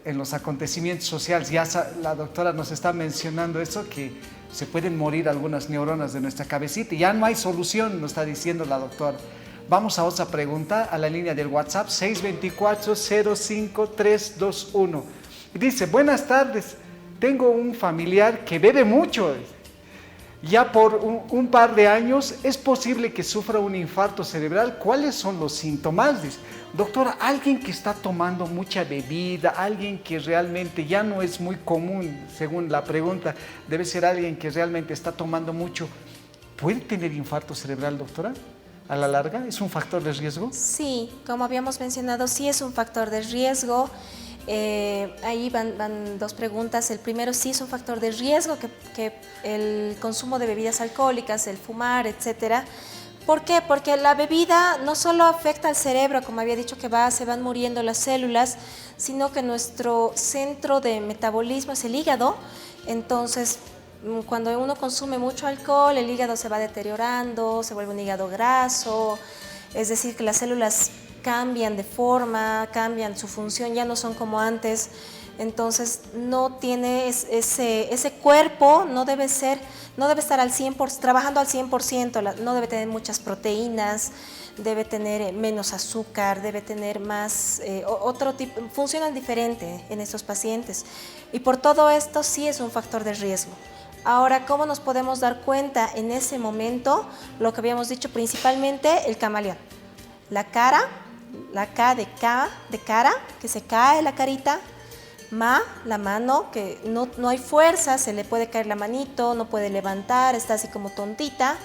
Speaker 5: En los acontecimientos sociales, ya la doctora nos está mencionando eso, que se pueden morir algunas neuronas de nuestra cabecita y ya no hay solución, nos está diciendo la doctora. Vamos a otra pregunta, a la línea del WhatsApp, 624-05321. Dice, buenas tardes, tengo un familiar que bebe mucho. Ya por un par de años es posible que sufra un infarto cerebral. ¿Cuáles son los síntomas? Dice, doctora, alguien que está tomando mucha bebida, alguien que realmente ya no es muy común, según la pregunta, debe ser alguien que realmente está tomando mucho. ¿Puede tener infarto cerebral, doctora? ¿A la larga? ¿Es un factor de riesgo?
Speaker 6: Sí, como habíamos mencionado, sí es un factor de riesgo. Ahí van dos preguntas. El primero, sí es un factor de riesgo que el consumo de bebidas alcohólicas, el fumar, etcétera. ¿Por qué? Porque la bebida no solo afecta al cerebro, como había dicho, que se van muriendo las células, sino que nuestro centro de metabolismo es el hígado. Entonces, cuando uno consume mucho alcohol, el hígado se va deteriorando, se vuelve un hígado graso, es decir, que las células cambian de forma, cambian su función, ya no son como antes. Entonces no tiene ese cuerpo, no debe estar al 100%, trabajando al 100%, no debe tener muchas proteínas, debe tener menos azúcar, debe tener más, otro tipo, funcionan diferente en estos pacientes. Y por todo esto sí es un factor de riesgo. Ahora, ¿cómo nos podemos dar cuenta en ese momento? Lo que habíamos dicho, principalmente el camaleón. La cara, la K de cara, que se cae la carita. La mano, que no hay fuerza, se le puede caer la manito, no puede levantar, está así como tontita.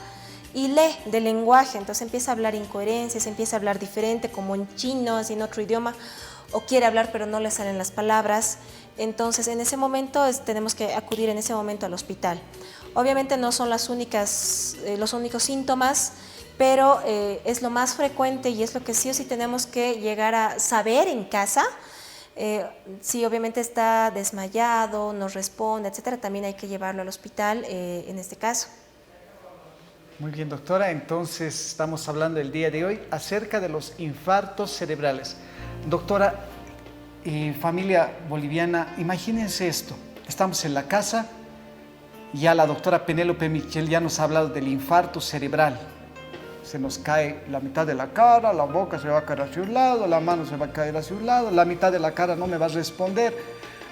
Speaker 6: Y de lenguaje, entonces empieza a hablar incoherencias, empieza a hablar diferente, como en chino, así en otro idioma. o quiere hablar pero no le salen las palabras. Entonces, en ese momento tenemos que acudir en ese momento al hospital. Obviamente no son los únicos síntomas, pero es lo más frecuente y es lo que sí o sí tenemos que llegar a saber en casa. Si obviamente está desmayado, no responde, etcétera, también hay que llevarlo al hospital en este caso.
Speaker 5: Muy bien, doctora. Entonces, estamos hablando el día de hoy acerca de los infartos cerebrales. Doctora, familia boliviana, imagínense esto. Estamos en la casa, ya la doctora Penélope Michel ya nos ha hablado del infarto cerebral. Se nos cae la mitad de la cara, la boca se va a caer hacia un lado, la mano se va a caer hacia un lado, la mitad de la cara no me va a responder.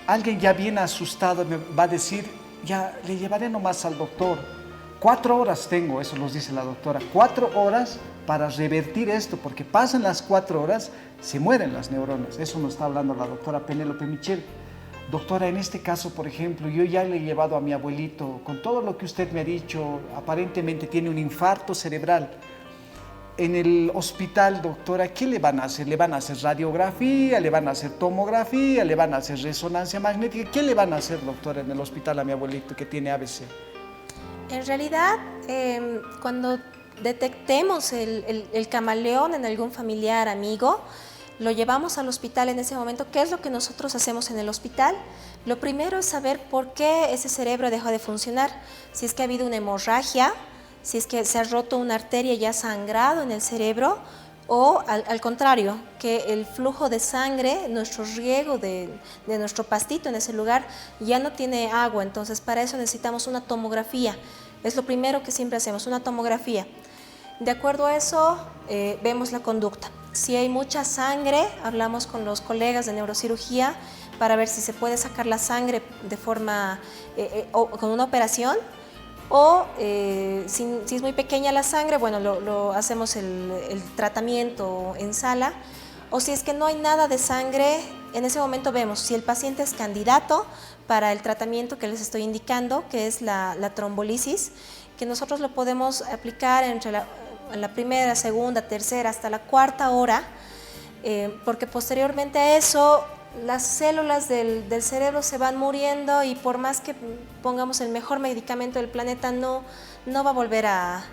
Speaker 5: Alguien ya bien asustado me va a decir, ya le llevaré nomás al doctor. 4 horas tengo, eso nos dice la doctora, 4 horas para revertir esto, porque pasan las 4 horas, se mueren las neuronas. Eso nos está hablando la doctora Penélope Michel. Doctora, en este caso, por ejemplo, yo ya le he llevado a mi abuelito, con todo lo que usted me ha dicho, aparentemente tiene un infarto cerebral. En el hospital, doctora, ¿qué le van a hacer? ¿Le van a hacer radiografía? ¿Le van a hacer tomografía? ¿Le van a hacer resonancia magnética? ¿Qué le van a hacer, doctora, en el hospital a mi abuelito que tiene ABC?
Speaker 6: En realidad, cuando detectemos el camaleón en algún familiar, amigo, lo llevamos al hospital en ese momento. ¿Qué es lo que nosotros hacemos en el hospital? Lo primero es saber por qué ese cerebro dejó de funcionar. Si es que ha habido una hemorragia, si es que se ha roto una arteria y ha sangrado en el cerebro, o al contrario, que el flujo de sangre, nuestro riego de nuestro pastito en ese lugar ya no tiene agua. Entonces, para eso necesitamos una tomografía. Es lo primero que siempre hacemos, una tomografía. De acuerdo a eso, vemos la conducta. Si hay mucha sangre, hablamos con los colegas de neurocirugía para ver si se puede sacar la sangre de forma, o con una operación, o si es muy pequeña la sangre, bueno, lo hacemos el tratamiento en sala. O si es que no hay nada de sangre, en ese momento vemos si el paciente es candidato para el tratamiento que les estoy indicando, que es la trombolisis, que nosotros lo podemos aplicar entre la primera, segunda, tercera, hasta la 4ª hora, porque posteriormente a eso las células del cerebro se van muriendo y por más que pongamos el mejor medicamento del planeta no va a volver a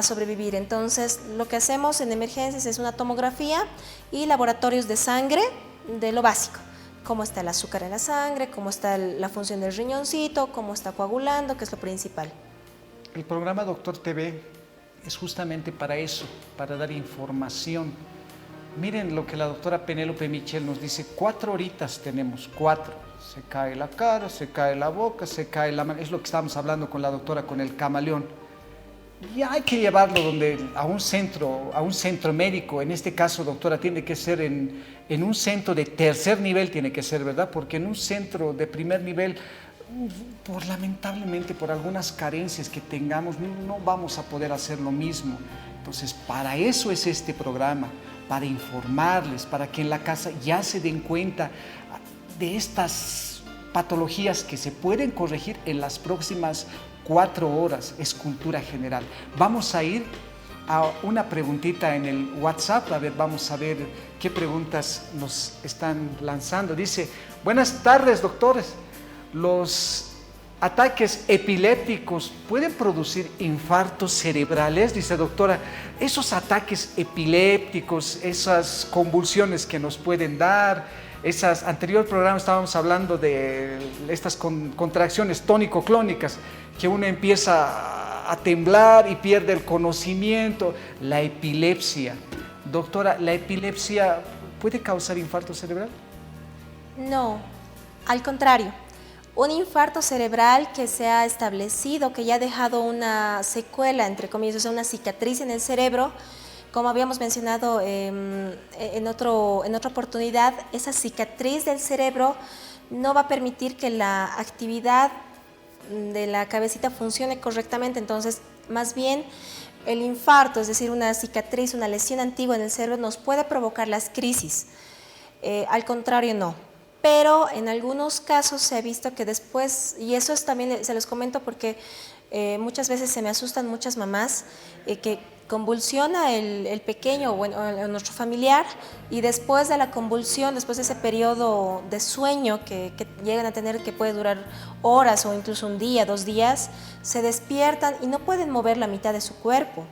Speaker 6: sobrevivir. Entonces, lo que hacemos en emergencias es una tomografía y laboratorios de sangre de lo básico. Cómo está el azúcar en la sangre, cómo está la función del riñoncito, cómo está coagulando, que es lo principal.
Speaker 5: El programa Doctor TV es justamente para eso, para dar información. Miren lo que la doctora Penélope Michel nos dice, 4 horitas tenemos, 4. Se cae la cara, se cae la boca, se cae la mano. Es lo que estábamos hablando con la doctora, con el camaleón. Y hay que llevarlo a un centro médico. En este caso, doctora, tiene que ser en un centro de tercer nivel, tiene que ser, ¿verdad? Porque en un centro de primer nivel, lamentablemente, por algunas carencias que tengamos, no vamos a poder hacer lo mismo. Entonces, para eso es este programa, para informarles, para que en la casa ya se den cuenta de estas patologías que se pueden corregir en las próximas 4 horas. Es cultura general. Vamos a ir a una preguntita en el WhatsApp, vamos a ver qué preguntas nos están lanzando. Dice, buenas tardes, doctores. ¿Los ataques epilépticos pueden producir infartos cerebrales? Dice, doctora, esos ataques epilépticos, esas convulsiones que nos pueden dar, anterior programa estábamos hablando de estas contracciones tónico-clónicas, que uno empieza a temblar y pierde el conocimiento. La epilepsia. Doctora, ¿la epilepsia puede causar infarto cerebral?
Speaker 6: No, al contrario. Un infarto cerebral que se ha establecido, que ya ha dejado una secuela, entre comillas, o sea, una cicatriz en el cerebro, como habíamos mencionado en otra oportunidad, esa cicatriz del cerebro no va a permitir que la actividad de la cabecita funcione correctamente. Entonces, más bien, el infarto, es decir, una cicatriz, una lesión antigua en el cerebro, nos puede provocar las crisis. Al contrario, no. Pero en algunos casos se ha visto que después, y eso también se los comento porque muchas veces se me asustan muchas mamás que convulsiona el pequeño, bueno, nuestro familiar, y después de la convulsión, después de ese periodo de sueño que llegan a tener, que puede durar horas o incluso un día, 2 días, se despiertan y no pueden mover la mitad de su cuerpo.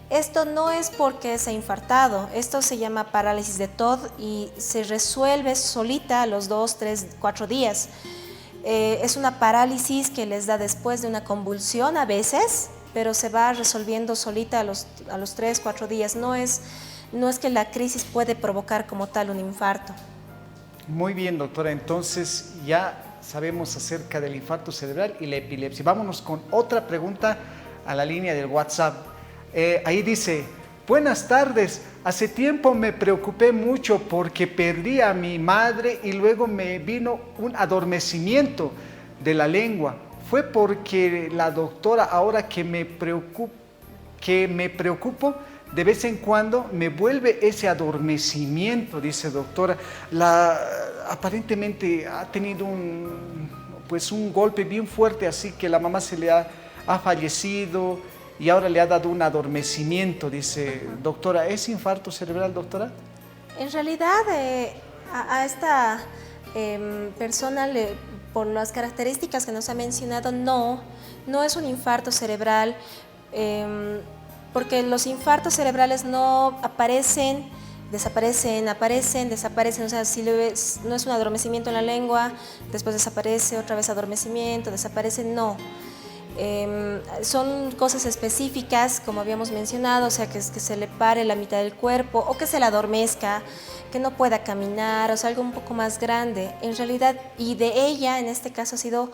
Speaker 6: Esto no es porque se ha infartado, esto se llama parálisis de TOD y se resuelve solita a los 2, 3, 4 días. Es una parálisis que les da después de una convulsión a veces, pero se va resolviendo solita a los 3, 4 días. No es que la crisis puede provocar como tal un infarto.
Speaker 5: Muy bien, doctora. Entonces ya sabemos acerca del infarto cerebral y la epilepsia. Vámonos con otra pregunta a la línea del WhatsApp. Ahí dice: buenas tardes, hace tiempo me preocupé mucho porque perdí a mi madre y luego me vino un adormecimiento de la lengua. Fue porque la doctora, ahora que me preocupo, de vez en cuando me vuelve ese adormecimiento, dice doctora. Aparentemente ha tenido un golpe bien fuerte, así que la mamá se le ha fallecido y ahora le ha dado un adormecimiento, dice doctora. ¿Es infarto cerebral, doctora?
Speaker 6: En realidad, a esta persona, por las características que nos ha mencionado, no es un infarto cerebral, porque los infartos cerebrales no aparecen, desaparecen, aparecen, desaparecen. O sea, si no es un adormecimiento en la lengua, después desaparece, otra vez adormecimiento, desaparece, no. Son cosas específicas, como habíamos mencionado, o sea, que se le pare la mitad del cuerpo o que se le adormezca, que no pueda caminar, o sea, algo un poco más grande. En realidad, y de ella, en este caso, ha sido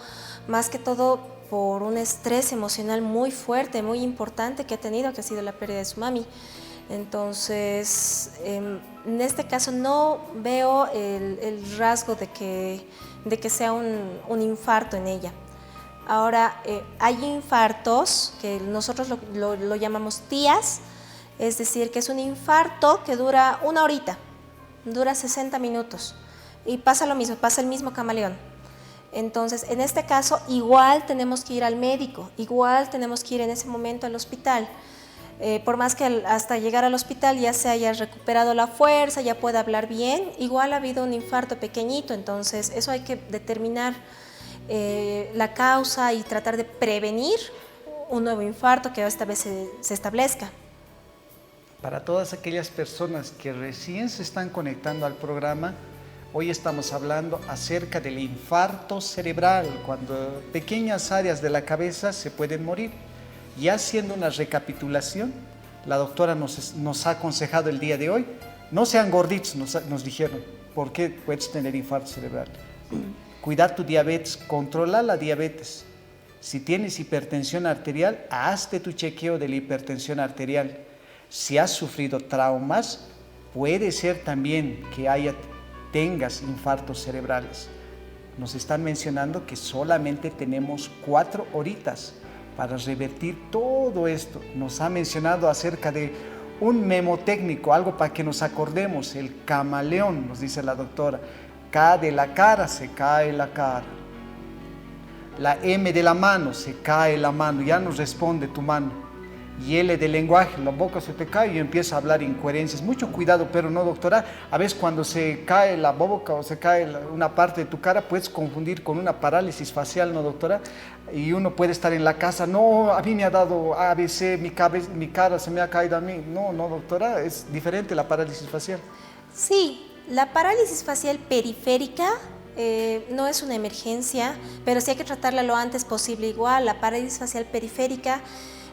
Speaker 6: más que todo por un estrés emocional muy fuerte, muy importante que ha tenido, que ha sido la pérdida de su mami. Entonces, en este caso no veo el rasgo de que sea un infarto en ella. Ahora, hay infartos que nosotros lo llamamos TIAs, es decir, que es un infarto que dura 1 horita, dura 60 minutos y pasa lo mismo, pasa el mismo camaleón. Entonces, en este caso, igual tenemos que ir al médico, igual tenemos que ir en ese momento al hospital. Por más que hasta llegar al hospital ya se haya recuperado la fuerza, ya pueda hablar bien, igual ha habido un infarto pequeñito, entonces eso hay que determinar la causa y tratar de prevenir un nuevo infarto que esta vez se establezca.
Speaker 5: Para todas aquellas personas que recién se están conectando al programa, hoy estamos hablando acerca del infarto cerebral, cuando pequeñas áreas de la cabeza se pueden morir. Y haciendo una recapitulación, la doctora nos ha aconsejado el día de hoy: no sean gorditos, nos dijeron, porque puedes tener infarto cerebral. Cuidar tu diabetes, controlar la diabetes. Si tienes hipertensión arterial, hazte tu chequeo de la hipertensión arterial. Si has sufrido traumas, puede ser también que tengas infartos cerebrales. Nos están mencionando que solamente tenemos 4 horitas para revertir todo esto. Nos ha mencionado acerca de un mnemotécnico, algo para que nos acordemos: el camaleón, nos dice la doctora. K de la cara, se cae la cara. La M de la mano, se cae la mano, ya nos responde tu mano. Y L de lenguaje, la boca se te cae y empieza a hablar incoherencias. Mucho cuidado, pero no, doctora. A veces cuando se cae la boca o se cae una parte de tu cara, puedes confundir con una parálisis facial, ¿no, doctora? Y uno puede estar en la casa: no, a mí me ha dado ABC, mi cara se me ha caído a mí. No, doctora, es diferente la parálisis facial.
Speaker 6: Sí, la parálisis facial periférica no es una emergencia, pero sí hay que tratarla lo antes posible. Igual, la parálisis facial periférica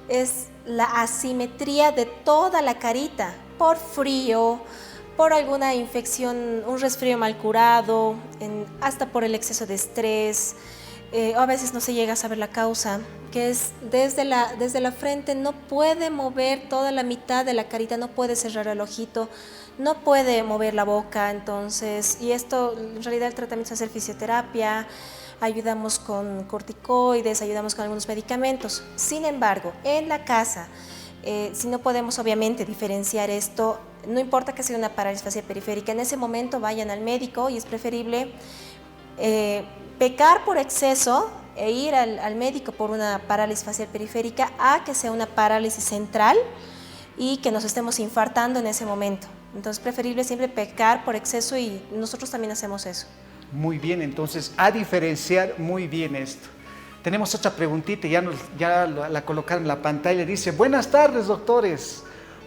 Speaker 6: es la asimetría de toda la carita, por frío, por alguna infección, un resfrío mal curado, hasta por el exceso de estrés, o a veces no se llega a saber la causa, que es desde la frente no puede mover toda la mitad de la carita, no puede cerrar el ojito, no puede mover la boca. Entonces, y esto, en realidad el tratamiento es hacer fisioterapia, ayudamos con corticoides, ayudamos con algunos medicamentos. Sin embargo, en la casa, si no podemos obviamente diferenciar esto, no importa que sea una parálisis facial periférica, en ese momento vayan al médico y es preferible pecar por exceso e ir al médico por una parálisis facial periférica a que sea una parálisis central y que nos estemos infartando en ese momento. Entonces, preferible siempre pecar por exceso y nosotros también hacemos eso.
Speaker 5: Muy bien, entonces, a diferenciar muy bien esto. Tenemos otra preguntita, ya la colocaron en la pantalla. Dice, buenas tardes, doctores.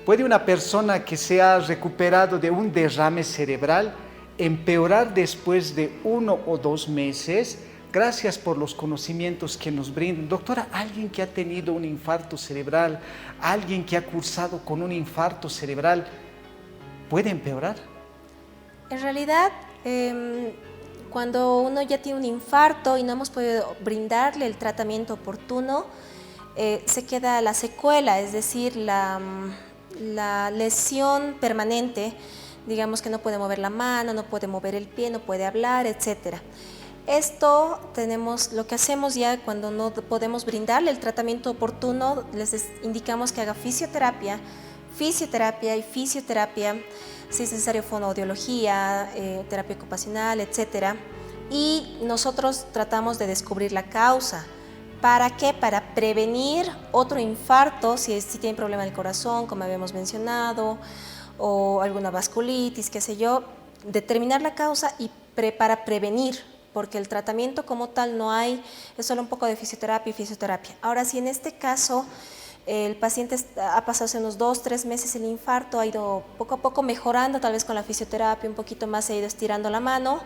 Speaker 5: ¿Puede una persona que se ha recuperado de un derrame cerebral empeorar después de 1 o 2 meses? Gracias por los conocimientos que nos brindan. Doctora, ¿alguien que ha tenido un infarto cerebral, alguien que ha cursado con un infarto cerebral, puede empeorar?
Speaker 6: En realidad, cuando uno ya tiene un infarto y no hemos podido brindarle el tratamiento oportuno, se queda la secuela, es decir, la lesión permanente, digamos que no puede mover la mano, no puede mover el pie, no puede hablar, etc. Esto lo que hacemos ya cuando no podemos brindarle el tratamiento oportuno, les indicamos que haga fisioterapia, y fisioterapia, si es necesario fonoaudiología, terapia ocupacional, etc. Y nosotros tratamos de descubrir la causa. ¿Para qué? Para prevenir otro infarto, si tiene problema del corazón, como habíamos mencionado, o alguna vasculitis, qué sé yo, determinar la causa y para prevenir, porque el tratamiento como tal no hay, es solo un poco de fisioterapia y fisioterapia. Ahora, si en este caso el paciente ha pasado hace unos 2-3 meses el infarto, ha ido poco a poco mejorando, tal vez con la fisioterapia un poquito más se ha ido estirando la mano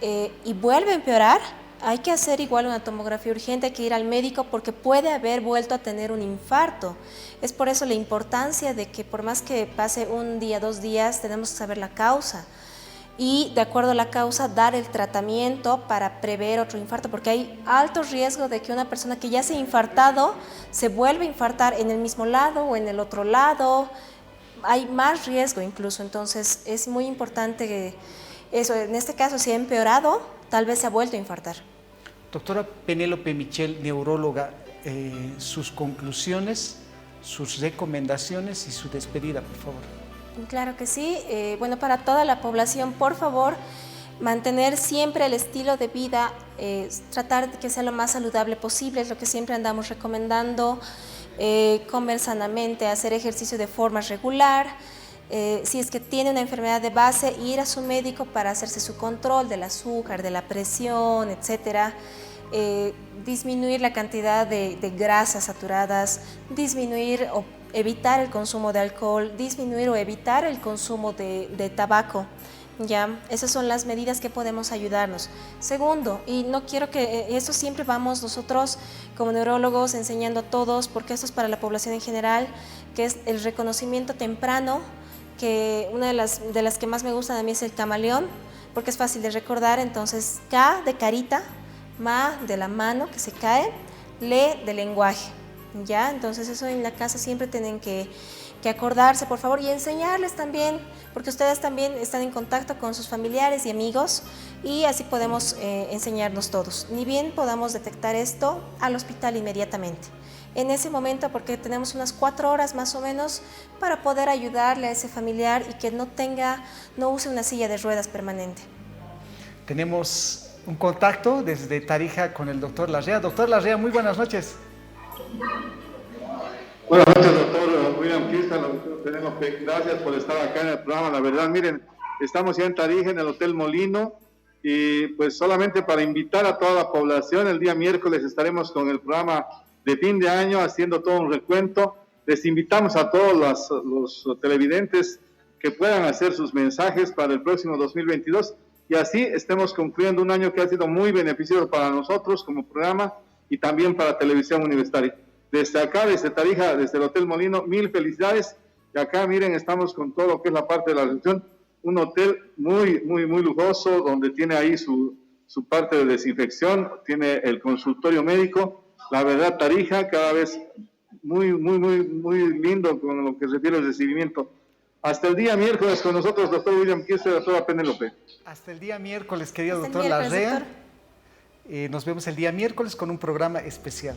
Speaker 6: y vuelve a empeorar, hay que hacer igual una tomografía urgente, hay que ir al médico porque puede haber vuelto a tener un infarto. Es por eso la importancia de que por más que pase 1 día, 2 días, tenemos que saber la causa y de acuerdo a la causa dar el tratamiento para prever otro infarto, porque hay alto riesgo de que una persona que ya se ha infartado se vuelva a infartar en el mismo lado o en el otro lado, hay más riesgo incluso, entonces es muy importante que eso, en este caso si ha empeorado, tal vez se ha vuelto a infartar.
Speaker 5: Doctora Penélope Michel, neuróloga, sus conclusiones, sus recomendaciones y su despedida, por favor.
Speaker 6: Claro que sí. Bueno, para toda la población, por favor, mantener siempre el estilo de vida, tratar de que sea lo más saludable posible, es lo que siempre andamos recomendando, comer sanamente, hacer ejercicio de forma regular, si es que tiene una enfermedad de base, ir a su médico para hacerse su control del azúcar, de la presión, etcétera. Disminuir la cantidad de grasas saturadas, disminuir o evitar el consumo de alcohol, disminuir o evitar el consumo de tabaco. ¿Ya? Esas son las medidas que podemos ayudarnos. Segundo, y no quiero que eso siempre vamos nosotros como neurólogos enseñando a todos, porque esto es para la población en general, que es el reconocimiento temprano, que una de las que más me gustan a mí es el camaleón, porque es fácil de recordar. Entonces, K de carita, Ma de la mano que se cae, Le de lenguaje, ¿ya? Entonces eso en la casa siempre tienen que acordarse, por favor, y enseñarles también, porque ustedes también están en contacto con sus familiares y amigos y así podemos enseñarnos todos. Ni bien podamos detectar esto, al hospital inmediatamente. En ese momento, porque tenemos unas 4 horas más o menos para poder ayudarle a ese familiar y que no use una silla de ruedas permanente.
Speaker 5: Tenemos un contacto desde Tarija con el doctor Larrea. Doctor Larrea, muy buenas noches.
Speaker 8: Buenas noches, doctor William Kirsten. Gracias por estar acá en el programa. La verdad, miren, estamos ya en Tarija, en el Hotel Molino, y pues solamente para invitar a toda la población, el día miércoles estaremos con el programa de fin de año, haciendo todo un recuento. Les invitamos a todos los televidentes que puedan hacer sus mensajes para el próximo 2022, y así estemos concluyendo un año que ha sido muy beneficioso para nosotros como programa y también para Televisión Universitaria. Desde acá, desde Tarija, desde el Hotel Molino, 1000 felicidades. Y acá, miren, estamos con todo lo que es la parte de la recepción, un hotel muy, muy, muy lujoso, donde tiene ahí su parte de desinfección, tiene el consultorio médico. La verdad, Tarija cada vez muy, muy, muy, muy lindo con lo que se refiere al recibimiento. Hasta el día miércoles con nosotros, doctor William Kirsten, doctora Penélope.
Speaker 5: Hasta el día miércoles, querido doctor Larrea. Nos vemos el día miércoles con un programa especial.